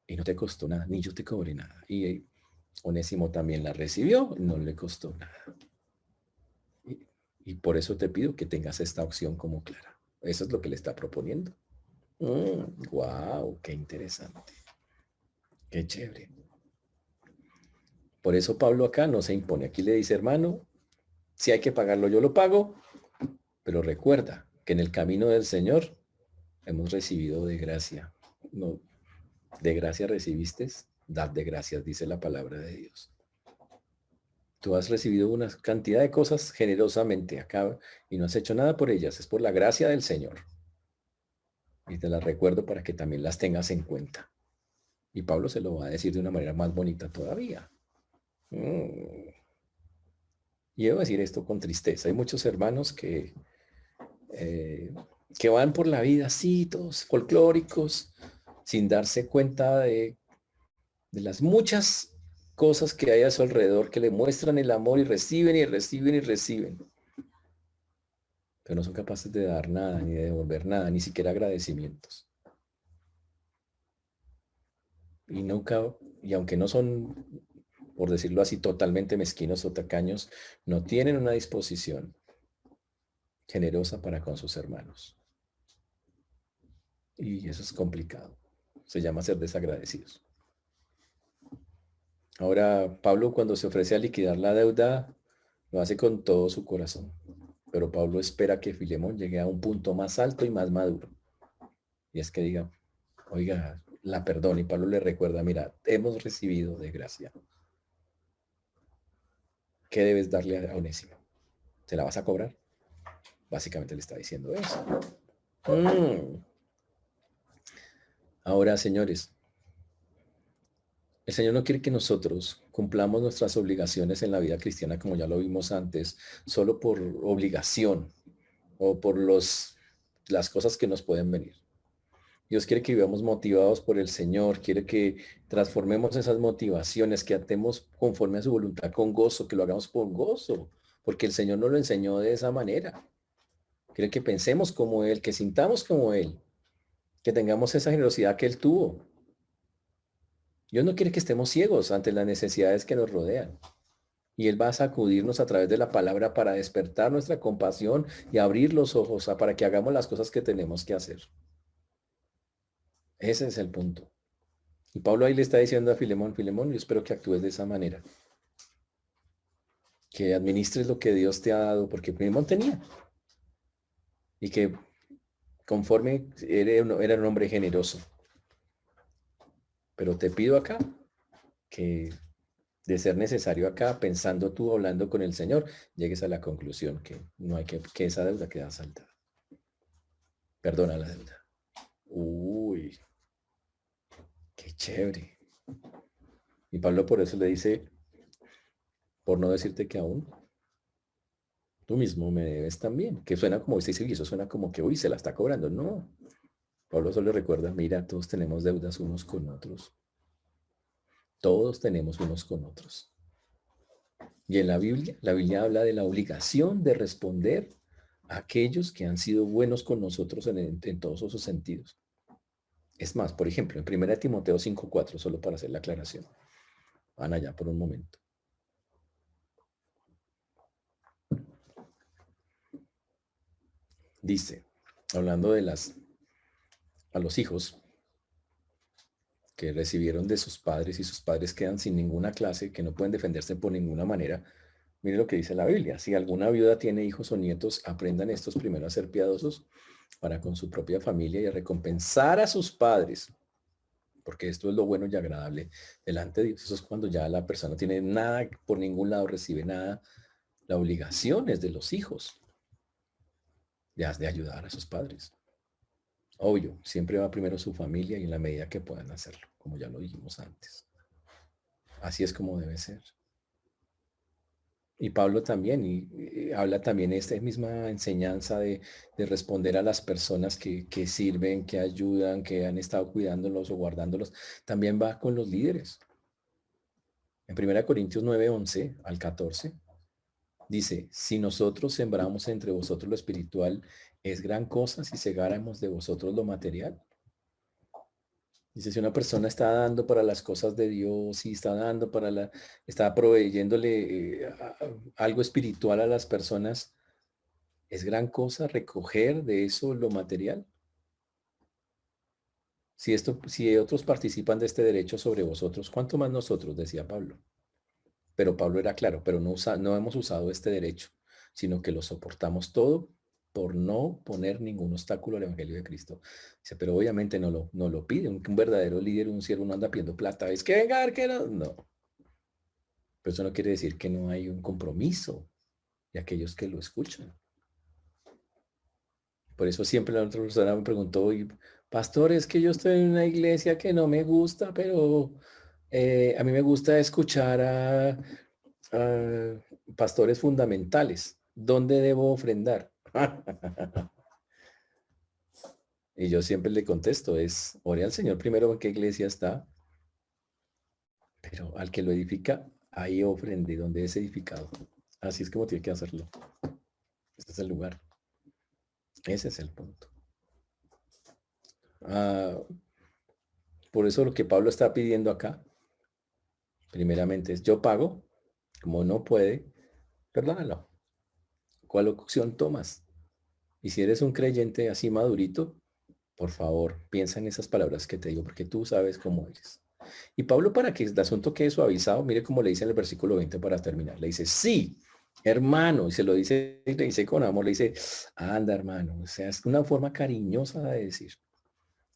y no te costó nada, ni yo te cobré nada. Y Onésimo también la recibió, no le costó nada. Y por eso te pido que tengas esta opción como clara. Eso es lo que le está proponiendo. Wow, qué interesante. Qué chévere. Por eso Pablo acá no se impone. Aquí le dice, hermano, si hay que pagarlo, yo lo pago, pero recuerda que en el camino del Señor hemos recibido de gracia. No, de gracia recibiste, dad de gracias, dice la palabra de Dios. Tú has recibido una cantidad de cosas generosamente acá y no has hecho nada por ellas. Es por la gracia del Señor. Y te las recuerdo para que también las tengas en cuenta. Y Pablo se lo va a decir de una manera más bonita todavía. Mm. Y debo decir esto con tristeza. Hay muchos hermanos eh, que van por la vida así, todos folclóricos, sin darse cuenta de las muchas cosas que hay a su alrededor que le muestran el amor y reciben y reciben y reciben. Pero no son capaces de dar nada, ni de devolver nada, ni siquiera agradecimientos. Y nunca, y aunque no son, por decirlo así, totalmente mezquinos o tacaños, no tienen una disposición generosa para con sus hermanos. Y eso es complicado. Se llama ser desagradecidos. Ahora, Pablo, cuando se ofrece a liquidar la deuda, lo hace con todo su corazón. Pero Pablo espera que Filemón llegue a un punto más alto y más maduro. Y es que diga, oiga, la perdón. Y Pablo le recuerda, mira, hemos recibido de gracia. ¿Qué debes darle a Onésimo? ¿Se la vas a cobrar? Básicamente le está diciendo eso. Ahora, señores, el Señor no quiere que nosotros cumplamos nuestras obligaciones en la vida cristiana, como ya lo vimos antes, solo por obligación o por las cosas que nos pueden venir. Dios quiere que vivamos motivados por el Señor, quiere que transformemos esas motivaciones, que atemos conforme a su voluntad con gozo, que lo hagamos por gozo, porque el Señor nos lo enseñó de esa manera. Quiere que pensemos como Él, que sintamos como Él, que tengamos esa generosidad que Él tuvo. Dios no quiere que estemos ciegos ante las necesidades que nos rodean. Y Él va a sacudirnos a través de la palabra para despertar nuestra compasión y abrir los ojos para que hagamos las cosas que tenemos que hacer. Ese es el punto. Y Pablo ahí le está diciendo a Filemón, Filemón, yo espero que actúes de esa manera. Que administres lo que Dios te ha dado, porque Filemón tenía. Y que conforme era un hombre generoso. Pero te pido acá que de ser necesario acá, pensando tú, hablando con el Señor, llegues a la conclusión que no hay que esa deuda queda saldada. Perdona la deuda. Uy, qué chévere. Y Pablo por eso le dice, por no decirte que aún, tú mismo me debes también. Que suena como, dice, y eso suena como que, uy, se la está cobrando. No. Pablo solo recuerda, mira, todos tenemos deudas unos con otros. Todos tenemos unos con otros. Y en la Biblia habla de la obligación de responder a aquellos que han sido buenos con nosotros en todos esos sentidos. Es más, por ejemplo, en 1 Timoteo 5:4, solo para hacer la aclaración. Van allá por un momento. Dice, hablando a los hijos que recibieron de sus padres y sus padres quedan sin ninguna clase, que no pueden defenderse por ninguna manera. Mire lo que dice la Biblia. Si alguna viuda tiene hijos o nietos, aprendan estos primero a ser piadosos para con su propia familia y a recompensar a sus padres, porque esto es lo bueno y agradable delante de Dios. Eso es cuando ya la persona tiene nada, por ningún lado recibe nada. La obligación es de los hijos de ayudar a sus padres. Obvio, siempre va primero su familia y en la medida que puedan hacerlo, como ya lo dijimos antes. Así es como debe ser. Y Pablo también, y habla también esta misma enseñanza de responder a las personas que sirven, que ayudan, que han estado cuidándolos o guardándolos. También va con los líderes. En 1 Corintios 9:11 al 14, dice, si nosotros sembramos entre vosotros lo espiritual, es gran cosa si segáramos de vosotros lo material. Dice, si una persona está dando para las cosas de Dios y está dando está proveyéndole algo espiritual a las personas, es gran cosa recoger de eso lo material. Si otros participan de este derecho sobre vosotros, ¿cuánto más nosotros? Decía Pablo. Pero Pablo era claro, pero no hemos usado este derecho, sino que lo soportamos todo por no poner ningún obstáculo al Evangelio de Cristo. Dice, pero obviamente no lo pide. Un verdadero líder, un siervo no anda pidiendo plata. Es que venga, que no. No. Pero eso no quiere decir que no hay un compromiso de aquellos que lo escuchan. Por eso siempre la otra persona me preguntó, pastor, es que yo estoy en una iglesia que no me gusta, pero a mí me gusta escuchar a pastores fundamentales. ¿Dónde debo ofrendar? Y yo siempre le contesto, ore al Señor primero en qué iglesia está, pero al que lo edifica, ahí ofrende donde es edificado. Así es como tiene que hacerlo. Este es el lugar. Ese es el punto. Por eso lo que Pablo está pidiendo acá, primeramente es, yo pago, como no puede, perdónalo. ¿Cuál opción tomas? Y si eres un creyente así madurito, por favor, piensa en esas palabras que te digo, porque tú sabes cómo eres. Y Pablo, para que el asunto quede suavizado, mire cómo le dice en el versículo 20 para terminar. Le dice, sí, hermano, y se lo dice, le dice con amor, le dice, anda, hermano. O sea, es una forma cariñosa de decir,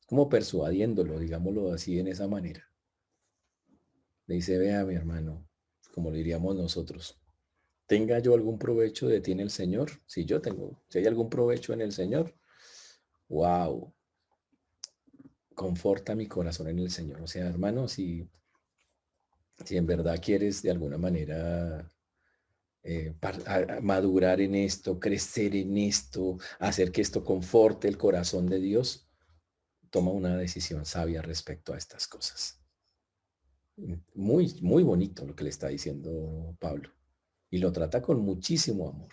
como persuadiéndolo, digámoslo así, en esa manera. Le dice, vea, mi hermano, como le diríamos nosotros, ¿tenga yo algún provecho de ti en el Señor? Si hay algún provecho en el Señor, wow, conforta mi corazón en el Señor. O sea, hermano, si en verdad quieres de alguna manera madurar en esto, crecer en esto, hacer que esto conforte el corazón de Dios, toma una decisión sabia respecto a estas cosas. Muy, muy bonito lo que le está diciendo Pablo. Y lo trata con muchísimo amor.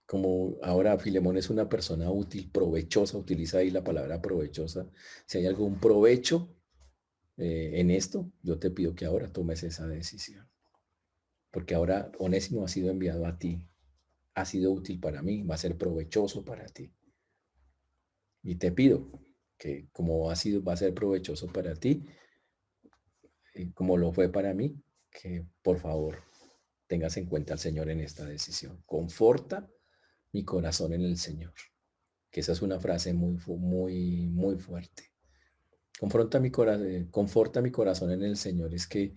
Como ahora Filemón es una persona útil, provechosa, utiliza ahí la palabra provechosa. Si hay algún provecho en esto, yo te pido que ahora tomes esa decisión. Porque ahora Onésimo ha sido enviado a ti, ha sido útil para mí, va a ser provechoso para ti. Y te pido que como va a ser provechoso para ti, como lo fue para mí, que por favor tengas en cuenta al Señor en esta decisión. Conforta mi corazón en el Señor. Que esa es una frase muy, muy, muy fuerte. Conforta mi corazón en el Señor. Es que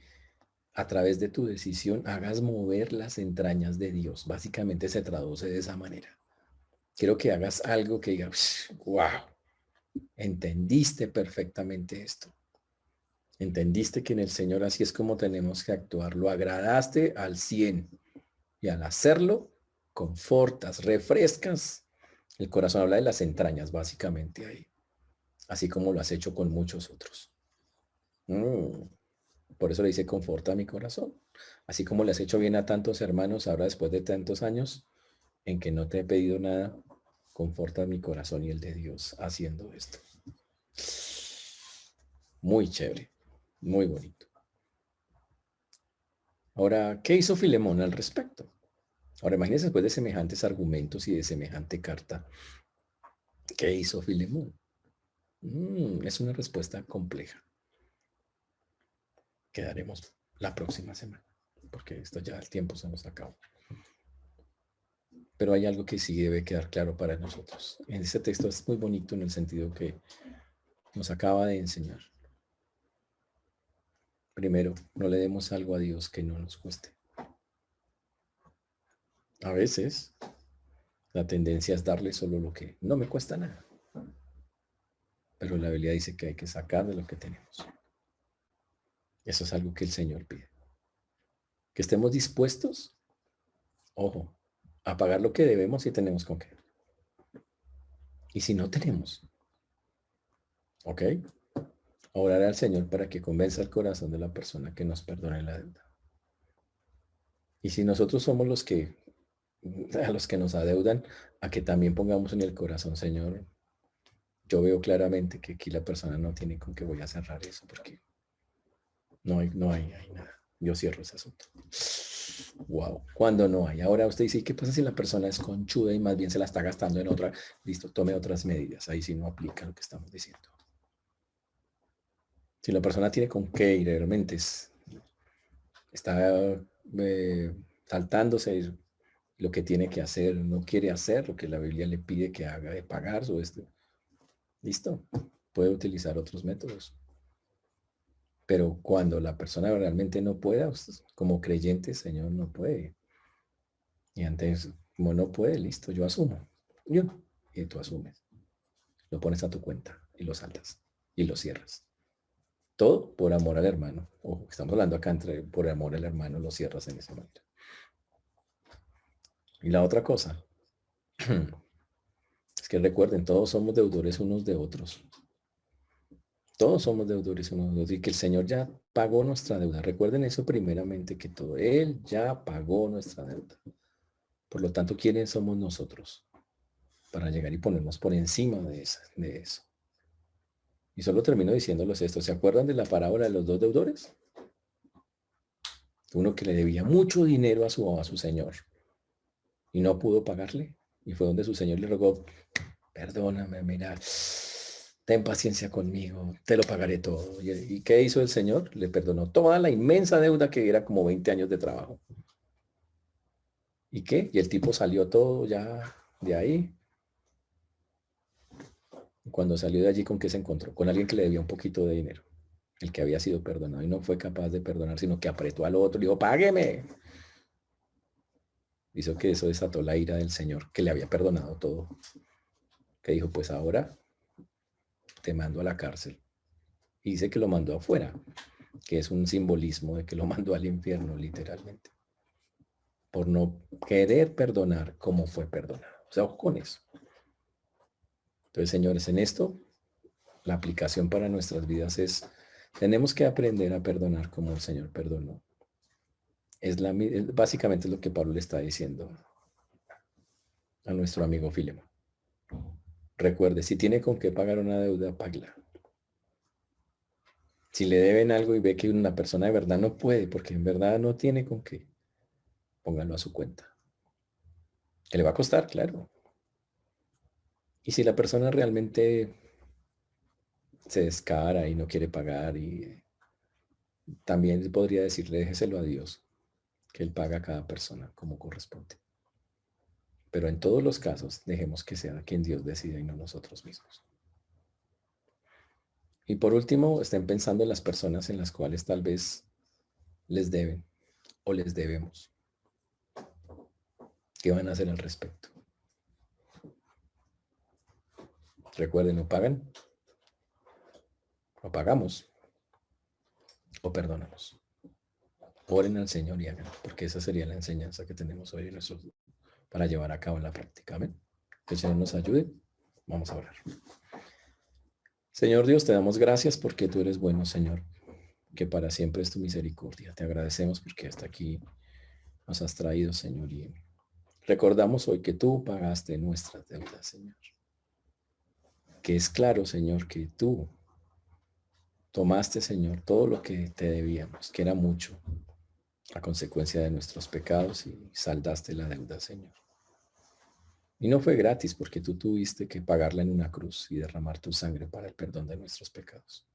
a través de tu decisión hagas mover las entrañas de Dios. Básicamente se traduce de esa manera. Quiero que hagas algo que diga, wow, entendiste perfectamente esto. Entendiste que en el Señor así es como tenemos que actuar. Lo agradaste al 100 y al hacerlo, confortas, refrescas. El corazón habla de las entrañas, básicamente ahí. Así como lo has hecho con muchos otros. Por eso le dice, conforta mi corazón. Así como le has hecho bien a tantos hermanos, ahora después de tantos años en que no te he pedido nada, conforta mi corazón y el de Dios haciendo esto. Muy chévere, muy bonito. Ahora, ¿qué hizo Filemón al respecto? Ahora, imagínense después de semejantes argumentos y de semejante carta, ¿qué hizo Filemón? Es una respuesta compleja. Quedaremos la próxima semana, porque esto ya el tiempo se nos acabó. Pero hay algo que sí debe quedar claro para nosotros. En este texto es muy bonito en el sentido que nos acaba de enseñar. Primero, no le demos algo a Dios que no nos cueste. A veces, la tendencia es darle solo lo que no me cuesta nada. Pero la Biblia dice que hay que sacar de lo que tenemos. Eso es algo que el Señor pide. Que estemos dispuestos, ojo, a pagar lo que debemos si tenemos con qué. Y si no tenemos, ¿ok? Orar al Señor para que convenza el corazón de la persona que nos perdone la deuda. Y si nosotros somos a los que nos adeudan, a que también pongamos en el corazón, Señor, yo veo claramente que aquí la persona no tiene con qué voy a cerrar eso, porque no hay nada. Yo cierro ese asunto. Wow, cuando no hay. Ahora usted dice, ¿qué pasa si la persona es conchuda y más bien se la está gastando en otra? Listo, tome otras medidas. Ahí sí no aplica lo que estamos diciendo. Si la persona tiene con qué y realmente está saltándose lo que tiene que hacer, no quiere hacer lo que la Biblia le pide que haga de pagar su listo, puede utilizar otros métodos. Pero cuando la persona realmente no pueda, usted, como creyente, Señor, no puede. Y antes, como no puede, listo, yo asumo. Yo. Y tú asumes. Lo pones a tu cuenta y lo saltas y lo cierras. Todo por amor al hermano. Ojo, estamos hablando acá entre por amor al hermano, lo cierras en ese momento. Y la otra cosa, es que recuerden, todos somos deudores unos de otros. Todos somos deudores unos de otros y que el Señor ya pagó nuestra deuda. Recuerden eso primeramente que todo. Él ya pagó nuestra deuda. Por lo tanto, ¿quiénes somos nosotros para llegar y ponernos por encima de eso? Y solo termino diciéndoles esto. ¿Se acuerdan de la parábola de los dos deudores? Uno que le debía mucho dinero a su señor y no pudo pagarle. Y fue donde su señor le rogó, perdóname, mira, ten paciencia conmigo, te lo pagaré todo. ¿Y qué hizo el señor? Le perdonó toda la inmensa deuda que era como 20 años de trabajo. ¿Y qué? Y el tipo salió todo ya de ahí. Cuando salió de allí, ¿con qué se encontró? Con alguien que le debía un poquito de dinero, el que había sido perdonado y no fue capaz de perdonar, sino que apretó al otro y dijo, págueme. Hizo que eso desató la ira del Señor, que le había perdonado todo. Que dijo, pues ahora te mando a la cárcel. Y dice que lo mandó afuera, que es un simbolismo de que lo mandó al infierno, literalmente. Por no querer perdonar como fue perdonado. O sea, ojo con eso. Entonces, señores, en esto, la aplicación para nuestras vidas es, tenemos que aprender a perdonar como el Señor perdonó. Básicamente es lo que Pablo le está diciendo a nuestro amigo Filemón. Recuerde, si tiene con qué pagar una deuda, págala. Si le deben algo y ve que una persona de verdad no puede, porque en verdad no tiene con qué, póngalo a su cuenta. Que le va a costar, claro. Y si la persona realmente se descara y no quiere pagar, y también podría decirle, déjeselo a Dios, que Él paga a cada persona como corresponde. Pero en todos los casos, dejemos que sea quien Dios decida y no nosotros mismos. Y por último, estén pensando en las personas en las cuales tal vez les deben o les debemos. ¿Qué van a hacer al respecto? Recuerden, no pagan, o pagamos, o perdonamos. Oren al Señor y hagan, porque esa sería la enseñanza que tenemos hoy para llevar a cabo en la práctica. Amén. Que el Señor nos ayude. Vamos a orar. Señor Dios, te damos gracias porque tú eres bueno, Señor, que para siempre es tu misericordia. Te agradecemos porque hasta aquí nos has traído, Señor, y recordamos hoy que tú pagaste nuestras deudas, Señor. Que es claro, Señor, que tú tomaste, Señor, todo lo que te debíamos, que era mucho, a consecuencia de nuestros pecados, y saldaste la deuda, Señor. Y no fue gratis porque tú tuviste que pagarla en una cruz y derramar tu sangre para el perdón de nuestros pecados.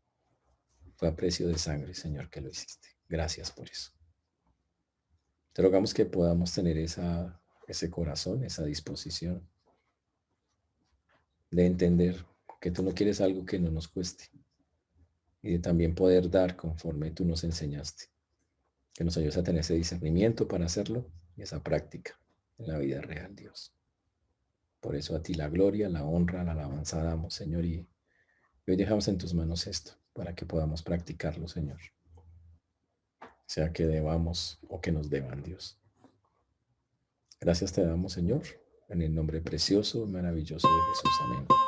Fue a precio de sangre, Señor, que lo hiciste. Gracias por eso. Te rogamos que podamos tener ese corazón, esa disposición de entender que tú no quieres algo que no nos cueste y de también poder dar conforme tú nos enseñaste. Que nos ayudes a tener ese discernimiento para hacerlo y esa práctica en la vida real, Dios. Por eso a ti la gloria, la honra, la alabanza damos, Señor, y hoy dejamos en tus manos esto para que podamos practicarlo, Señor. Sea que debamos o que nos deban, Dios. Gracias te damos, Señor, en el nombre precioso y maravilloso de Jesús. Amén.